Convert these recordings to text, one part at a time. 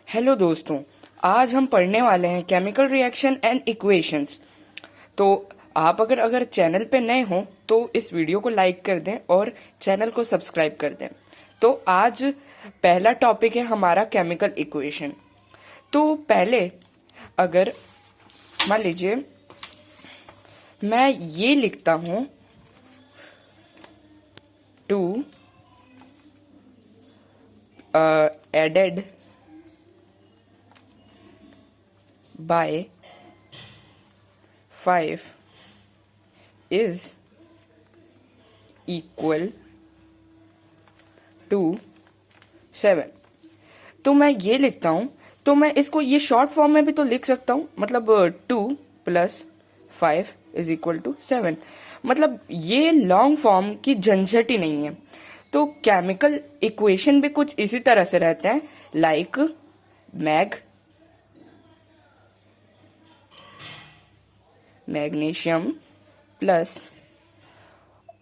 Hello दोस्तों। आज हम पढ़ने वाले हैं केमिकल रिएक्शन एंड इक्वेशंस। तो आप अगर चैनल पे नए हो तो इस वीडियो को लाइक कर दें और चैनल को सब्सक्राइब कर दें। तो आज पहला टॉपिक है हमारा केमिकल इक्वेशन। तो पहले अगर मान लीजिए मैं ये लिखता हूं to added by 5 is equal to 7। तो मैं ये लिखता हूं, तो मैं इसको ये शॉर्ट फॉर्म में भी तो लिख सकता हूं, मतलब 2 + 5 इज इक्वल टू 7। मतलब ये लॉन्ग फॉर्म की झंझट ही नहीं है। तो केमिकल इक्वेशन भी कुछ इसी तरह से रहते हैं, like magnesium plus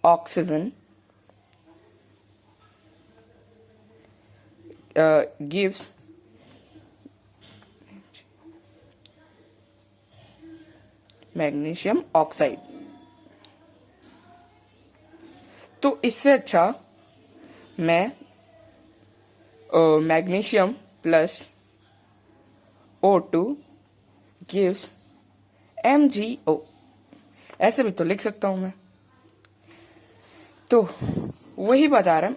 oxygen gives magnesium oxide. तो इससे अच्छा मैं magnesium plus O2 gives MgO ऐसे भी तो लिख सकता हूं मैं। तो वही बता रहा,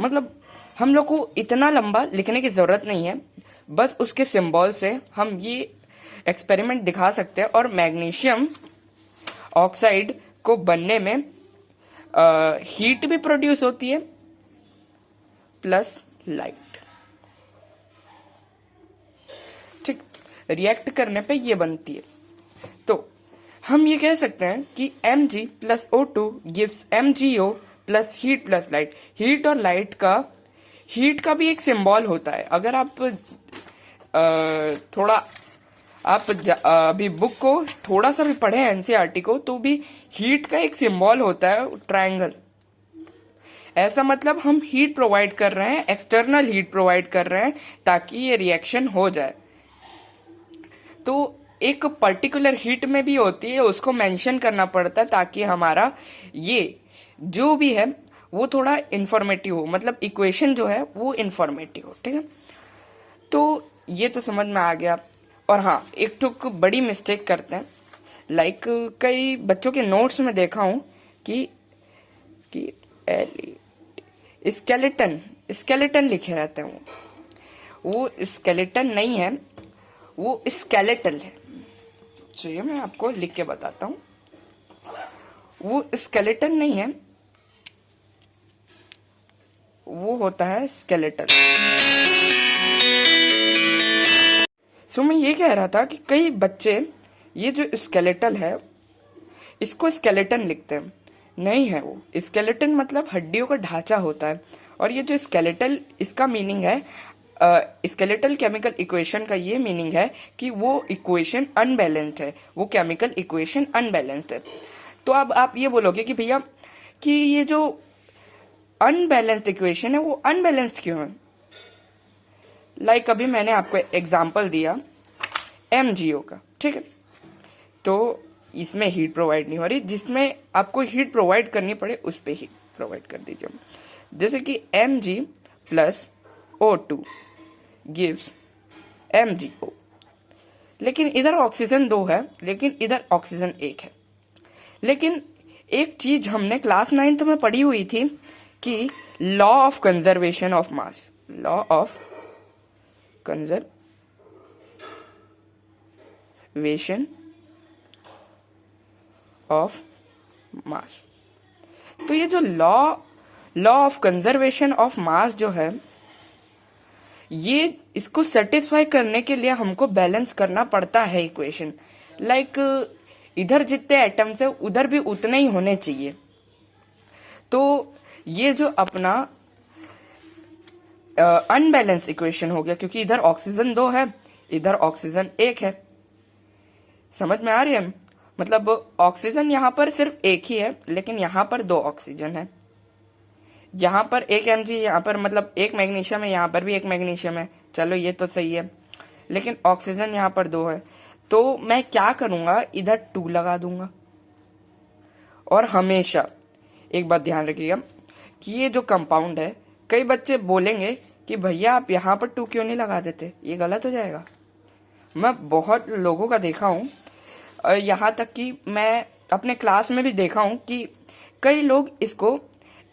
मतलब हम लोग को इतना लंबा लिखने की जरूरत नहीं है, बस उसके सिंबल से हम ये एक्सपेरिमेंट दिखा सकते हैं। और मैग्नीशियम ऑक्साइड को बनने में हीट भी प्रोड्यूस होती है प्लस लाइट। ठीक, रिएक्ट करने पे ये बनती है। तो हम ये कह सकते हैं कि Mg plus O2 gives MgO plus heat plus light. Heat और लाइट का हीट का भी एक सिंबल होता है। अगर आप थोड़ा अभी बुक को थोड़ा सा भी पढ़े एनसीईआरटी को, तो भी हीट का एक सिंबल होता है ट्रायंगल। ऐसा मतलब हम हीट प्रोवाइड कर रहे हैं, एक्सटर्नल हीट प्रोवाइड कर रहे हैं ताकि ये रिएक्शन हो जाए। तो एक पर्टिकुलर हीट में भी होती है, उसको मेंशन करना पड़ता है ताकि हमारा ये जो भी है वो थोड़ा इंफॉर्मेटिव हो, मतलब इक्वेशन जो है वो इंफॉर्मेटिव हो। ठीक है, तो ये तो समझ में आ गया। और हाँ, एक तो बड़ी मिस्टेक करते हैं, लाइक कई बच्चों के नोट्स में देखा हूं कि स्केलेटन स्केलेटन लिखे रहते हैं। वो स्केलेटन नहीं है, वो स्केलेटल है। चलिए मैं आपको लिख के बताता हूं। वो स्केलेटन नहीं है, वो होता है स्केलेटल। सो मैं ये कह रहा था कि कई बच्चे ये जो स्केलेटल है इसको स्केलेटन लिखते हैं। नहीं है, वो स्केलेटन मतलब हड्डियों का ढांचा होता है। और ये जो स्केलेटल, इसका मीनिंग है, स्केलेटल केमिकल इक्वेशन का ये मीनिंग है कि वो इक्वेशन अनबैलेंस्ड है, वो केमिकल इक्वेशन अनबैलेंस्ड है। तो अब आप ये बोलोगे कि भैया कि ये जो अनबैलेंस्ड इक्वेशन है वो अनबैलेंस्ड क्यों है? लाइक अभी मैंने आपको एग्जांपल दिया MgO का, ठीक है। तो इसमें हीट प्रोवाइड नहीं हो रही, जिसमें आपको हीट प्रोवाइड करनी पड़े उस पे हीट प्रोवाइड कर दीजिए। जैसे कि Mg plus O2 gives MgO, लेकिन इधर ऑक्सीजन 2 है, लेकिन इधर ऑक्सीजन 1 है। लेकिन एक चीज हमने क्लास 9th में पढ़ी हुई थी कि law of conservation of mass, law of conservation of मास। तो ये जो लॉ ऑफ कंजर्वेशन ऑफ मास जो है, ये इसको सेटिस्फाई करने के लिए हमको बैलेंस करना पड़ता है इक्वेशन। लाइक इधर जितने एटम्स है उधर भी उतने ही होने चाहिए। तो ये जो अपना अनबैलेंस इक्वेशन हो गया, क्योंकि इधर ऑक्सीजन 2 है, इधर ऑक्सीजन 1 है। समझ में आ रही है? मतलब ऑक्सीजन यहाँ पर सिर्फ एक ही है, लेकिन यहाँ पर 2 ऑक्सीजन है। यहाँ पर एक Mg, यहाँ पर मतलब एक मैग्नीशियम है, यहाँ पर भी एक मैग्नीशियम है। चलो ये तो सही है। लेकिन ऑक्सीजन यहाँ पर 2 है, तो मैं क्या करूंगा, इधर 2 लगा दूंगा। और हमेशा एक बात ध्यान रखिएगा कि ये जो कंपाउंड है, कई बच्चे बोलेंगे कि भैया आप यहाँ पर 2 क्यों नहीं लगा देते, ये गलत हो जाएगा। मैं बहुत लोगों का देखा हूँ, यहाँ तक कि मैं अपने क्लास में भी देखा हूँ कि कई लोग इसको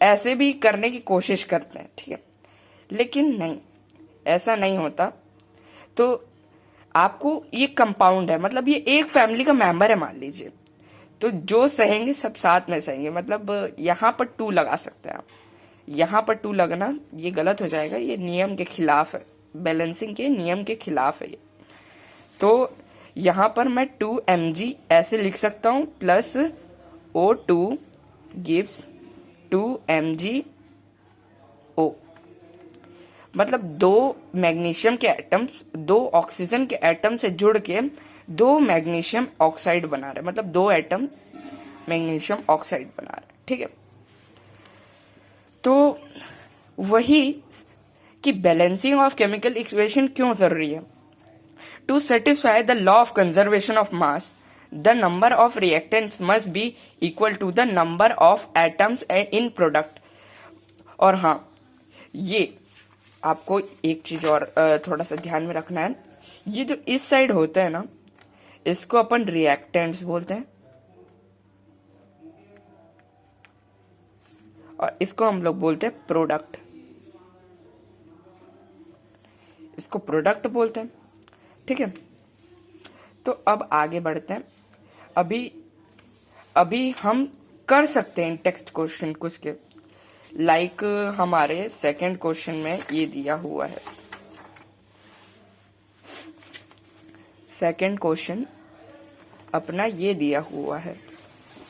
ऐसे भी करने की कोशिश करते हैं, ठीक है, लेकिन नहीं, ऐसा नहीं होता। तो आपको ये कंपाउंड है, मतलब ये एक फैमिली का मेंबर है मान लीजिए, तो जो सहेंगे सब साथ में सहेंगे। मतलब यहाँ पर 2 लगा सकते हैं आप, यहाँ पर 2 लगना ये गलत हो जाएगा, ये नियम के खिलाफ है, बैलेंसिंग के नियम के खिलाफ है ये। तो यहाँ पर मैं 2 mg ऐसे लिख सकता हूँ, plus O2 gives 2 mg O। मतलब 2 मैग्नीशियम के एटम्स 2 ऑक्सीजन के एटम से जुड़ के 2 मैग्नीशियम ऑक्साइड बना रहे, मतलब 2 एटम मैग्नीशियम ऑक्साइड बना रहे, ठीक है। तो वही कि बैलेंसिंग ऑफ केमिकल इक्वेशन क्यों जरूरी है। To satisfy the law of conservation of mass, the number of reactants must be equal to the number of atoms in product. और हाँ, ये आपको एक चीज और थोड़ा सा ध्यान में रखना है, ये जो इस साइड होता है ना, इसको अपन रिएक्टेंट्स बोलते हैं, और इसको हम लोग बोलते हैं प्रोडक्ट, इसको प्रोडक्ट बोलते हैं, ठीक है। तो अब आगे बढ़ते हैं। अभी हम कर सकते हैं टेक्स्ट क्वेश्चन कुछ के, लाइक हमारे सेकंड क्वेश्चन में ये दिया हुआ है। सेकंड क्वेश्चन अपना ये दिया हुआ है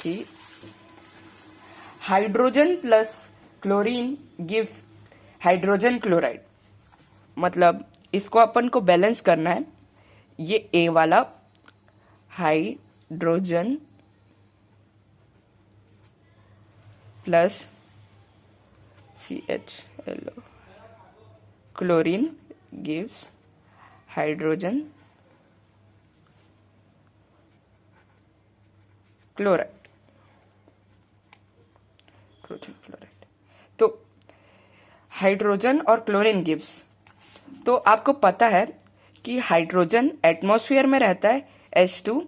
कि hydrogen plus chlorine gives hydrogen chloride. मतलब इसको अपन को बैलेंस करना है। ये ए वाला hydrogen plus CHLO chlorine gives hydrogen chloride, तो हाइड्रोजन और क्लोरीन गिव्स, तो आपको पता है कि हाइड्रोजन एटमॉस्फेयर में रहता है H2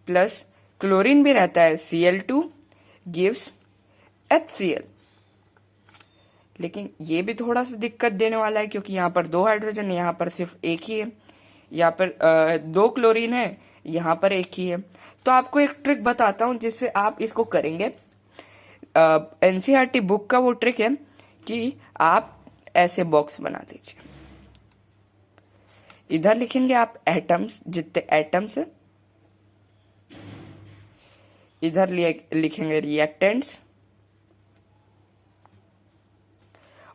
प्लस क्लोरीन भी रहता है Cl2 गिव्स HCl। लेकिन ये भी थोड़ा सा दिक्कत देने वाला है, क्योंकि यहाँ पर 2 हाइड्रोजन, यहाँ पर सिर्फ एक ही है, यहाँ पर 2 क्लोरीन है, यहाँ पर एक ही है। तो आपको एक ट्रिक बताता हूं जिससे आप इसको करेंगे। NCERT बुक का वो ट्रिक है कि आप ऐसे बॉक्स बना लीजिए, इधर लिखेंगे आप एटम्स, जितने एटम्स, इधर लिखेंगे रिएक्टेंट्स,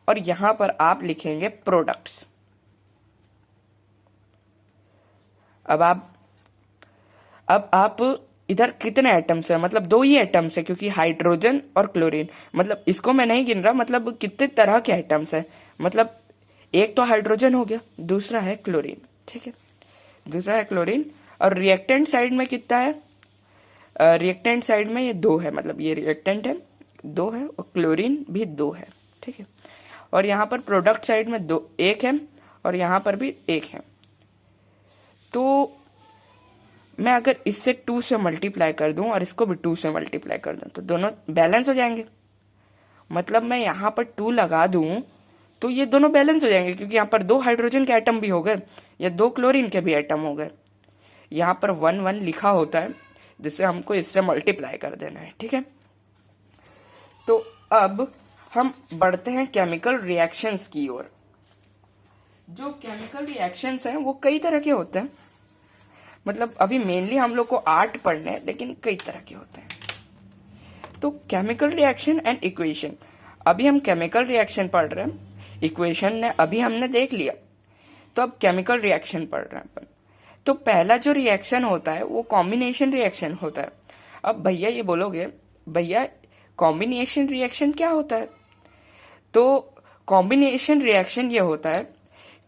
और यहां पर आप लिखेंगे प्रोडक्ट्स। अब आप इधर कितने एटम्स है, मतलब 2 ही एटम्स है, क्योंकि हाइड्रोजन और क्लोरीन, मतलब इसको मैं नहीं गिन रहा, मतलब कितने तरह के एटम्स है। मतलब एक तो हाइड्रोजन हो गया, दूसरा है क्लोरीन, ठीक है, दूसरा है क्लोरीन। और रिएक्टेंट साइड में कितना है, रिएक्टेंट साइड में ये 2 है, मतलब ये रिएक्टेंट है 2 है, और क्लोरीन भी 2 है, ठीक है। और यहाँ पर प्रोडक्ट साइड में 1 है, और यहाँ पर भी 1 है। तो मैं अगर इससे 2 से मल्टीप्लाई कर दूं और इसको भी 2 से मल्टीप्लाई कर दूं, तो दोनों बैलेंस हो जाएंगे। मतलब मैं यहाँ पर 2 लगा दूं तो ये दोनों बैलेंस हो जाएंगे, क्योंकि यहाँ पर 2 हाइड्रोजन के एटम भी हो गए या 2 क्लोरीन के भी एटम हो गए। यहाँ पर 1 1 लिखा होता है, जिससे हमको इससे मल्टीप्लाई कर देना है, ठीक है। तो अब हम बढ़ते हैं केमिकल रिएक्शंस की ओर। जो केमिकल रिएक्शंस हैं वो कई तरह के होते हैं, मतलब अभी मेनली हम लोग को 8 पढ़ने हैं, लेकिन कई तरह के होते हैं। तो केमिकल रिएक्शन एंड इक्वेशन, अभी हम केमिकल रिएक्शन पढ़ रहे हैं, इक्वेशन ने अभी हमने देख लिया, तो अब केमिकल रिएक्शन पढ़ रहे हैं अपन। तो पहला जो रिएक्शन होता है वो कॉम्बिनेशन रिएक्शन होता है। अब भैया ये बोलोगे, भैया कॉम्बिनेशन रिएक्शन क्या होता है? तो कॉम्बिनेशन रिएक्शन ये होता है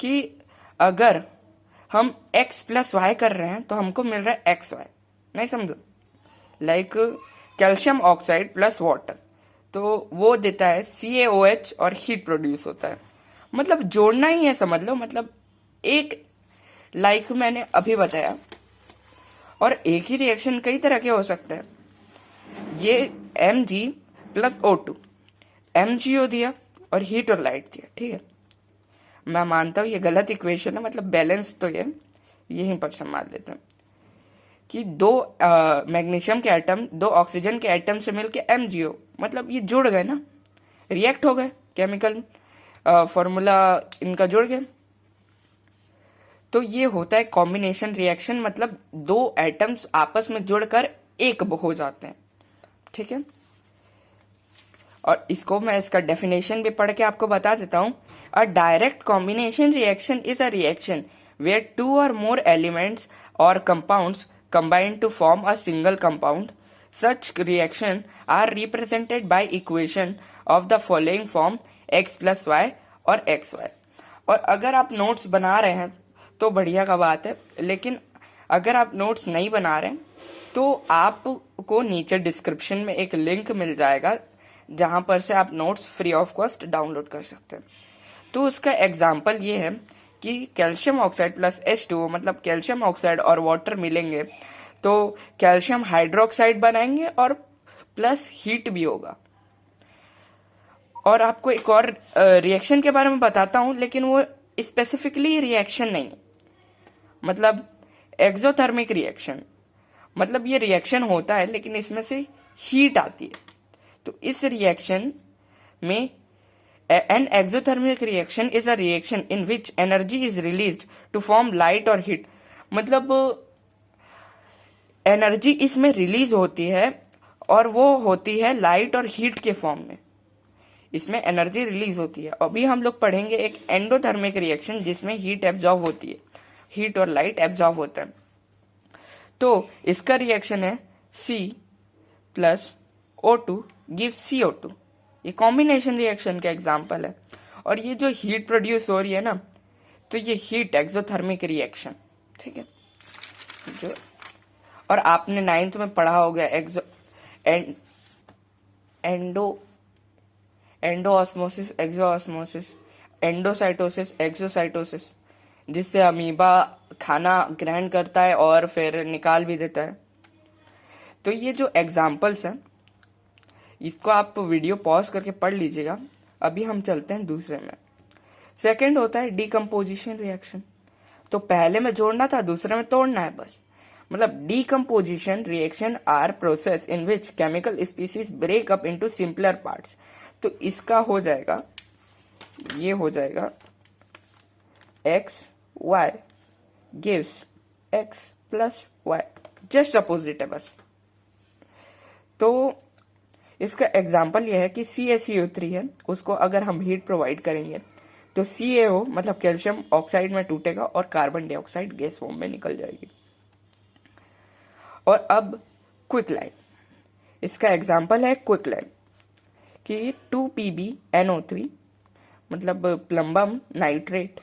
कि अगर हम x प्लस वाई कर रहे हैं तो हमको मिल रहा है एक्स वाई, नहीं समझो। Like calcium oxide plus water, तो वो देता है CaOH और हीट प्रोड्यूस होता है। मतलब जोड़ना ही है, समझ लो। मतलब एक लाइक मैंने अभी बताया, और एक ही रिएक्शन कई तरह के हो सकते हैं। ये Mg प्लस O2, MgO दिया और हीट और लाइट दिया, ठीक है। मैं मानता हूं ये गलत इक्वेशन है, मतलब बैलेंस तो ये यहीं पर संभाल लेते हैं कि दो मैग्नीशियम के एटम दो ऑक्सीजन के एटम से मिलके MgO, मतलब ये जुड़ गए ना, रिएक्ट हो गए, केमिकल फॉर्मूला इनका जुड़ गया। तो ये होता है कॉम्बिनेशन रिएक्शन, मतलब दो एटम्स आपस में जुड़कर एक हो जाते हैं, ठीक है। और इसको मैं इसका डेफिनेशन भी पढ़ के आपको बता देता हूं। A direct combination reaction is a reaction where two और मोर एलिमेंट्स और compounds combine to form a single compound. Such reaction are represented by equation of the following form x plus y और xy। और अगर आप notes बना रहे हैं तो बढ़िया का बात है, लेकिन अगर आप नोट्स नहीं बना रहे हैं तो आपको नीचे डिस्क्रिप्शन में एक लिंक मिल जाएगा जहां पर से आप notes free of cost download कर सकते हैं। तो उसका एग्जाम्पल ये है कि कैल्शियम ऑक्साइड प्लस H2O, मतलब कैल्शियम ऑक्साइड और वाटर मिलेंगे तो कैल्शियम हाइड्रोक्साइड बनाएंगे और प्लस हीट भी होगा। और आपको एक और रिएक्शन के बारे में बताता हूं, लेकिन वो स्पेसिफिकली रिएक्शन नहीं है, मतलब एक्सोथर्मिक रिएक्शन। मतलब ये रिएक्शन होता है लेकिन इसमें से हीट आती है। तो इस रिएक्शन में an exothermic reaction is a reaction in which energy is released to form light or heat। मतलब एनर्जी इसमें रिलीज होती है और वो होती है लाइट और हीट के फॉर्म में, इसमें एनर्जी रिलीज होती है। अभी हम लोग पढ़ेंगे एक एंडोथर्मिक रिएक्शन जिसमें हीट एब्जॉर्ब होती है, हीट और लाइट एब्जॉर्ब होता है। तो इसका रिएक्शन है C plus O2 gives CO2। ये कॉम्बिनेशन रिएक्शन का एग्जाम्पल है। और ये जो हीट प्रोड्यूस हो रही है ना, तो ये हीट एक्सोथर्मिक रिएक्शन, ठीक है। जो और आपने 9th में पढ़ा हो गया एंडोऑस्मोसिस, एक्सोऑस्मोसिस, एंडोसाइटोसिस, एक्सोसाइटोसिस, जिससे अमीबा खाना ग्रहण करता है और फिर निकाल भी देता है। तो ये जो एग्जाम्पल्स हैं इसको आप वीडियो पॉज करके पढ़ लीजिएगा। अभी हम चलते हैं दूसरे में। सेकंड होता है डीकम्पोजिशन रिएक्शन। तो पहले में जोड़ना था, दूसरे में तोड़ना है बस। मतलब decomposition reaction are process in which chemical species break up into simpler parts. तो इसका हो जाएगा, ये हो जाएगा X Y gives X plus Y, just opposite है बस। तो इसका एग्जाम्पल यह है कि CaCO3 है, उसको अगर हम हीट प्रोवाइड करेंगे तो CaO मतलब कैल्शियम ऑक्साइड में टूटेगा और कार्बन डाइऑक्साइड गैस फॉर्म में निकल जाएगी। और अब क्विक लाइन, इसका एग्जाम्पल है क्विक लाइन कि 2PbNO3 मतलब प्लम्बम नाइट्रेट।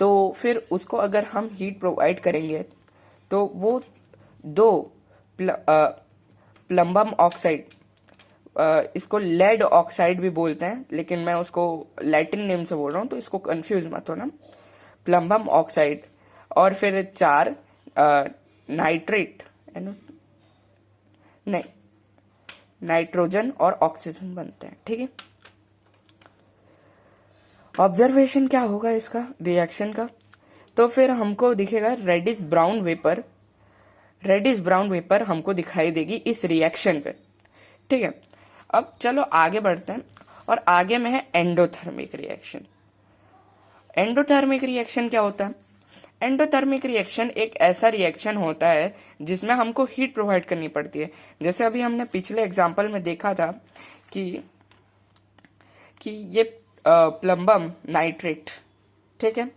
तो फिर उसको अगर हम हीट प्रोवाइड करेंगे तो वो दो प्लम्बम ऑक्साइड, इसको लेड ऑक्साइड भी बोलते हैं लेकिन मैं उसको लैटिन नेम से बोल रहा हूं तो इसको कंफ्यूज मत होना। प्लम्बम ऑक्साइड और फिर 4 नाइट्रेट नहीं नाइट्रोजन और ऑक्सीजन बनते हैं, ठीक है। ऑब्जर्वेशन क्या होगा इसका रिएक्शन का, तो फिर हमको दिखेगा reddish brown vapour, reddish brown vapour हमको दिखाई देगी इस रिएक्शन पे, ठीक है। अब चलो आगे बढ़ते हैं और आगे में है एंडोथर्मिक रिएक्शन। एंडोथर्मिक रिएक्शन क्या होता है? एंडोथर्मिक रिएक्शन एक ऐसा रिएक्शन होता है जिसमें हमको हीट प्रोवाइड करनी पड़ती है। जैसे अभी हमने पिछले एग्जांपल में देखा था कि ये प्लम्बम नाइट्रेट, ठीक है,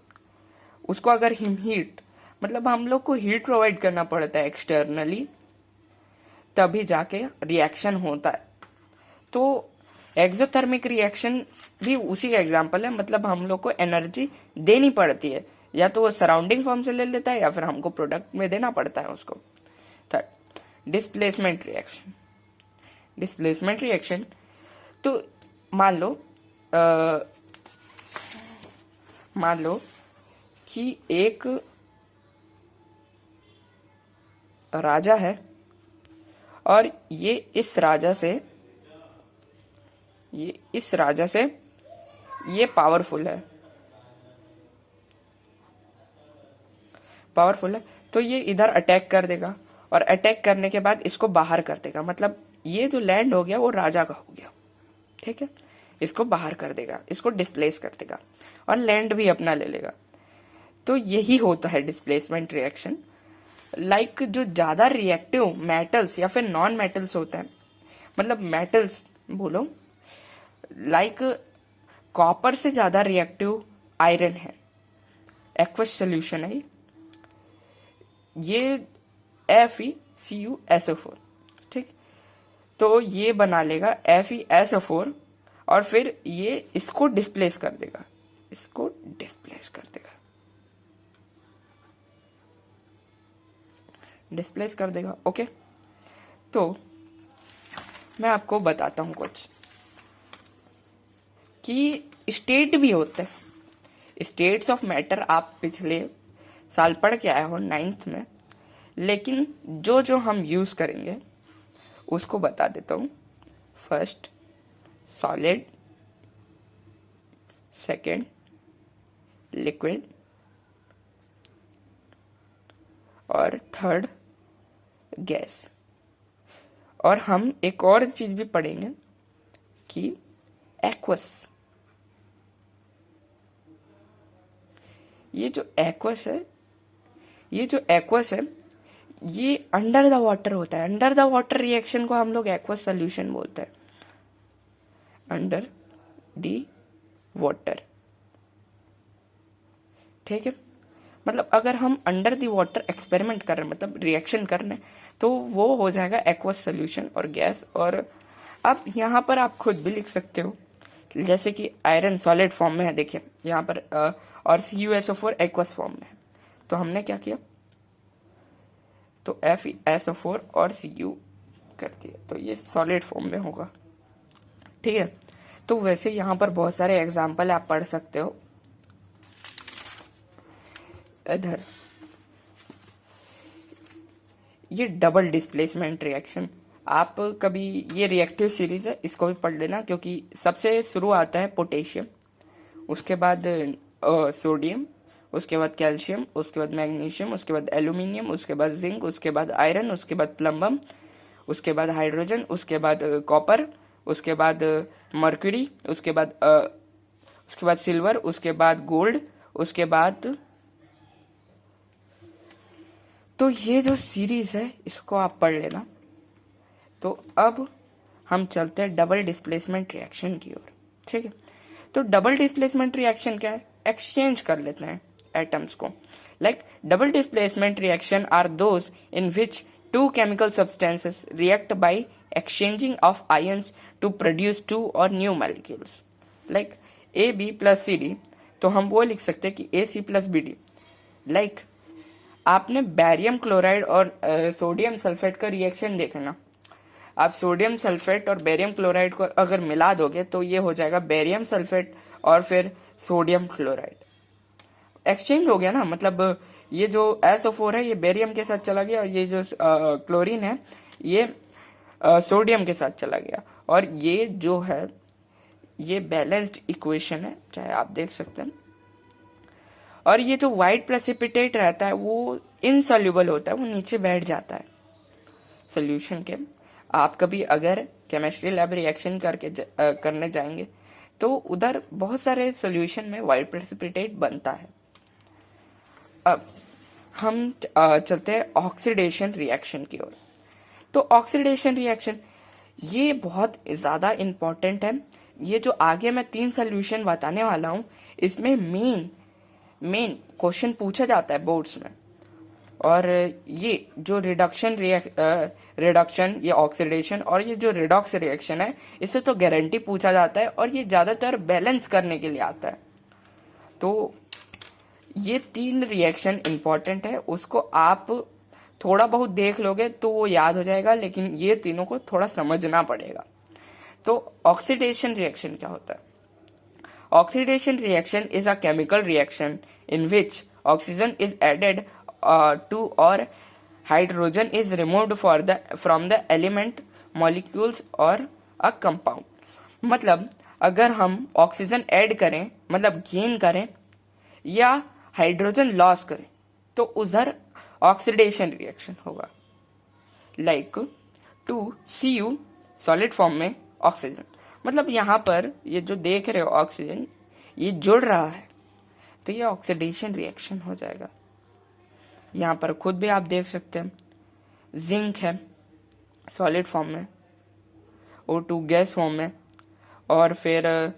उसको अगर हम हीट मतलब हम लोग को हीट प्रोवाइड करना पड़ता है एक्सटर्नली, तभी जाके रिएक्शन होता है। तो एक्सोथर्मिक रिएक्शन भी उसी का एग्जांपल है, मतलब हम लोग को एनर्जी देनी पड़ती है या तो वो सराउंडिंग फॉर्म से ले लेता है या फिर हमको प्रोडक्ट में देना पड़ता है उसको। Third, displacement reaction. Displacement reaction तो मान लो कि एक राजा है और ये इस राजा से ये पावरफुल है तो ये इधर अटैक कर देगा और अटैक करने के बाद इसको बाहर कर देगा। मतलब ये जो लैंड हो गया वो राजा का हो गया, ठीक है। इसको बाहर कर देगा, इसको डिस्प्लेस कर देगा और लैंड भी अपना ले लेगा। तो यही होता है डिस्प्लेसमेंट रिएक्शन। लाइक जो ज्यादा रिएक्टिव मेटल्स या फिर नॉन मेटल्स होते हैं, मतलब मेटल्स बोलो, लाइक कॉपर से ज्यादा रिएक्टिव आयरन है, एक्वस सोल्यूशन है ये FeCuSO4, ठीक। तो ये बना लेगा FeSO4 और फिर ये इसको डिस्प्लेस कर देगा, डिस्प्लेस कर देगा, ओके। तो मैं आपको बताता हूं कुछ कि स्टेट भी होते हैं। स्टेट्स ऑफ मैटर आप पिछले साल पढ़ के आए हो 9th में, लेकिन जो हम यूज करेंगे उसको बता देता हूं। फर्स्ट सॉलिड, सेकेंड लिक्विड और थर्ड गैस। और हम एक और चीज भी पढ़ेंगे कि एक्वस। ये जो एक्वस है ये अंडर द वाटर होता है। अंडर द वाटर रिएक्शन को हम लोग एक्वस सोल्यूशन बोलते हैं, अंडर द वाटर, ठीक है। मतलब अगर हम अंडर द वाटर एक्सपेरिमेंट कर रहे हैं, मतलब रिएक्शन कर रहे हैं, तो वो हो जाएगा एक्वस सोल्यूशन और गैस। और अब यहाँ पर आप खुद भी लिख सकते हो, जैसे कि आयरन सॉलिड फॉर्म में है, देखिए यहाँ पर और CuSO4 एक्वस फॉर्म में है। तो हमने क्या किया, तो FeSO4 और Cu कर दिया, तो ये सॉलिड फॉर्म में होगा, ठीक है। तो वैसे यहाँ पर बहुत सारे एग्जाम्पल आप पढ़ सकते हो। इधर ये डबल डिस्प्लेसमेंट रिएक्शन, आप कभी, ये रिएक्टिव सीरीज है, इसको भी पढ़ लेना, क्योंकि सबसे शुरू आता है पोटेशियम, उसके बाद सोडियम, उसके बाद कैल्शियम, उसके बाद मैग्नीशियम, उसके बाद एल्यूमिनियम, उसके बाद जिंक, उसके बाद आयरन, उसके बाद प्लम्बम, उसके बाद हाइड्रोजन, उसके बाद कॉपर, उसके बाद मर्क्यूरी, उसके बाद सिल्वर, उसके बाद गोल्ड, उसके बाद, तो ये जो सीरीज है इसको आप पढ़ लेना। तो अब हम चलते हैं डबल डिस्प्लेसमेंट रिएक्शन की ओर, ठीक है। तो डबल डिस्प्लेसमेंट रिएक्शन क्या है, एक्सचेंज कर लेते हैं एटम्स को। Like double displacement reaction are those in which two chemical substances react by exchanging of ions to produce two or new molecules. Like AB plus CD, तो हम वो लिख सकते हैं कि AC प्लस BD। लाइक आपने barium chloride और sodium sulphate का रिएक्शन देखा ना, आप सोडियम सल्फेट और बेरियम क्लोराइड को अगर मिला दोगे तो ये हो जाएगा बेरियम सल्फेट और फिर सोडियम क्लोराइड। एक्सचेंज हो गया ना, मतलब ये जो SO4 है ये बेरियम के साथ चला गया और ये जो क्लोरीन है ये सोडियम के साथ चला गया, और ये जो है ये बैलेंस्ड इक्वेशन है, चाहे आप देख सकते हैं। और ये जो व्हाइट प्रेसिपिटेट रहता है वो इनसॉल्युबल होता है, वो नीचे बैठ जाता है सोल्यूशन के। आप कभी अगर केमिस्ट्री लैब रिएक्शन करने जाएंगे तो उधर बहुत सारे सोल्यूशन में व्हाइट प्रेसिपिटेट बनता है। अब हम चलते हैं ऑक्सीडेशन रिएक्शन की ओर। तो ऑक्सीडेशन रिएक्शन ये बहुत ज्यादा इंपॉर्टेंट है। ये जो आगे मैं 3 सोल्यूशन बताने वाला हूं, इसमें मेन क्वेश्चन पूछा जाता है बोर्ड्स में। और ये जो रिडक्शन, ये ऑक्सीडेशन और ये जो रिडॉक्स रिएक्शन है, इससे तो गारंटी पूछा जाता है और ये ज्यादातर बैलेंस करने के लिए आता है। तो ये 3 रिएक्शन इंपॉर्टेंट है, उसको आप थोड़ा बहुत देख लोगे तो वो याद हो जाएगा, लेकिन ये तीनों को थोड़ा समझना पड़ेगा। तो ऑक्सीडेशन रिएक्शन क्या होता है? Oxidation reaction is a chemical reaction in which oxygen is added to or hydrogen is removed from the element molecules or a compound. मतलब अगर हम ऑक्सीजन ऐड करें, मतलब गेन करें, या हाइड्रोजन लॉस करें, तो उधर ऑक्सीडेशन रिएक्शन होगा। लाइक 2Cu सॉलिड फॉर्म में ऑक्सीजन, मतलब यहां पर ये जो देख रहे हो ऑक्सीजन, ये जुड़ रहा है, तो ये ऑक्सीडेशन रिएक्शन हो जाएगा। यहां पर खुद भी आप देख सकते हैं, जिंक है सॉलिड फॉर्म में, O2 गैस फॉर्म में, और फिर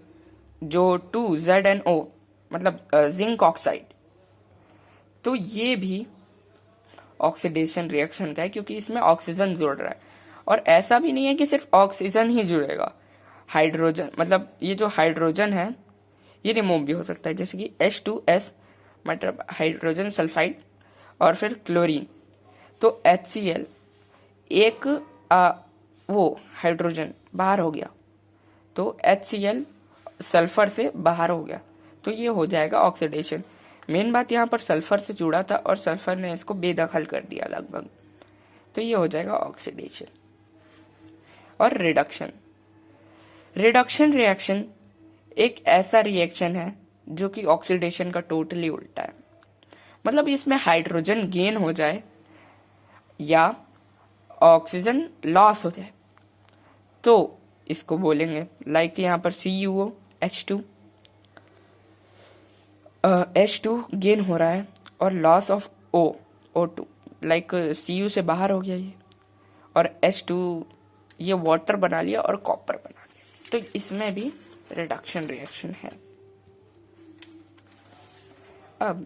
जो 2ZnO मतलब जिंक ऑक्साइड, तो ये भी ऑक्सीडेशन रिएक्शन का है, क्योंकि इसमें ऑक्सीजन जुड़ रहा है। और ऐसा भी नहीं है कि सिर्फ ऑक्सीजन ही जुड़ेगा, हाइड्रोजन, मतलब ये जो हाइड्रोजन है ये रिमूव भी हो सकता है, जैसे कि H2S मतलब हाइड्रोजन सल्फाइड, और फिर क्लोरीन, तो HCl एक वो हाइड्रोजन बाहर हो गया, तो HCl सल्फर से बाहर हो गया, तो ये हो जाएगा ऑक्सीडेशन। मेन बात यहाँ पर सल्फर से जुड़ा था और सल्फर ने इसको बेदखल कर दिया लगभग, तो ये हो जाएगा ऑक्सीडेशन। और रिडक्शन, रिडक्शन रिएक्शन एक ऐसा रिएक्शन है जो कि ऑक्सीडेशन का टोटली उल्टा है। मतलब इसमें हाइड्रोजन गेन हो जाए या ऑक्सीजन लॉस हो जाए तो इसको बोलेंगे, लाइक यहाँ पर CuO H2 H2 गेन हो रहा है और loss of O2, like Cu से बाहर हो गया ये, और H2 ये वाटर बना लिया और कॉपर बना लिया, तो इसमें भी रिडक्शन रिएक्शन है। अब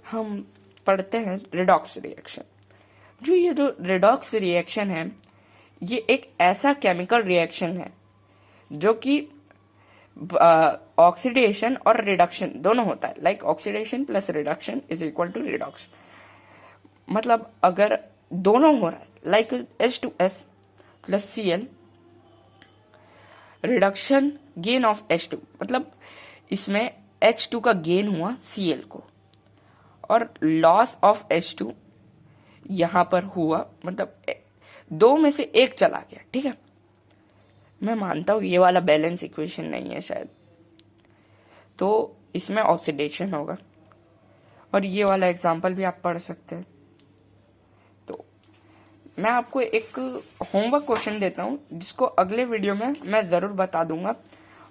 हम पढ़ते हैं रिडॉक्स रिएक्शन। ये जो रिडॉक्स रिएक्शन है, ये एक ऐसा केमिकल रिएक्शन है जो कि ऑक्सीडेशन और रिडक्शन दोनों होता है। Like oxidation plus reduction is equal to redox. मतलब अगर दोनों हो रहा है, like H2S plus Cl, reduction gain of H2, मतलब इसमें H2 का गेन हुआ Cl को, और लॉस ऑफ H2 यहां पर हुआ, मतलब दो में से एक चला गया। ठीक है, मैं मानता हूं ये वाला बैलेंस इक्वेशन नहीं है शायद, तो इसमें ऑक्सीडेशन होगा। और ये वाला एग्जांपल भी आप पढ़ सकते हैं। तो मैं आपको एक होमवर्क क्वेश्चन देता हूं जिसको अगले वीडियो में मैं जरूर बता दूंगा,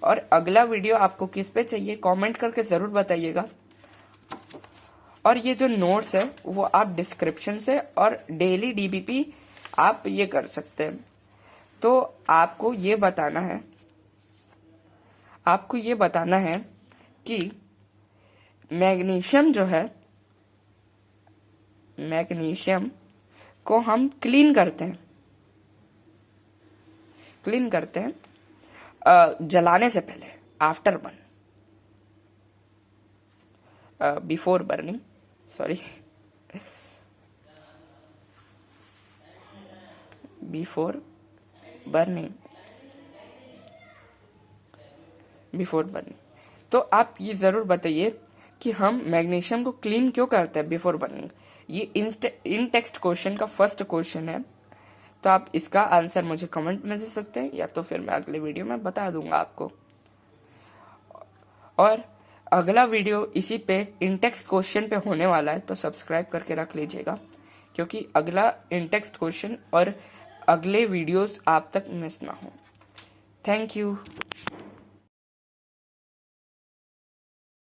और अगला वीडियो आपको किस पे चाहिए कमेंट करके जरूर बताइएगा। और ये जो नोट्स है वो आप डिस्क्रिप्शन से और डेली DBP आप ये कर सकते हैं। तो आपको ये बताना है कि मैग्नीशियम जो है, मैग्नीशियम को हम क्लीन करते हैं जलाने से पहले, after burn, before burning, sorry, before burning. तो आप ये जरूर बताइए कि हम मैग्नीशियम को क्लीन क्यों करते हैं बिफोर बर्निंग। ये इन टेक्स्ट क्वेश्चन का फर्स्ट क्वेश्चन है, तो आप इसका आंसर मुझे कमेंट में दे सकते हैं, या तो फिर मैं अगले वीडियो में बता दूंगा आपको। और अगला वीडियो इसी पे इन टेक्स्ट क्वेश्चन पे होने वाला है, तो सब्सक्राइब करके रख लीजिएगा, क्योंकि अगला इन टेक्स्ट क्वेश्चन और अगले वीडियोस आप तक मिस ना हो। Thank you.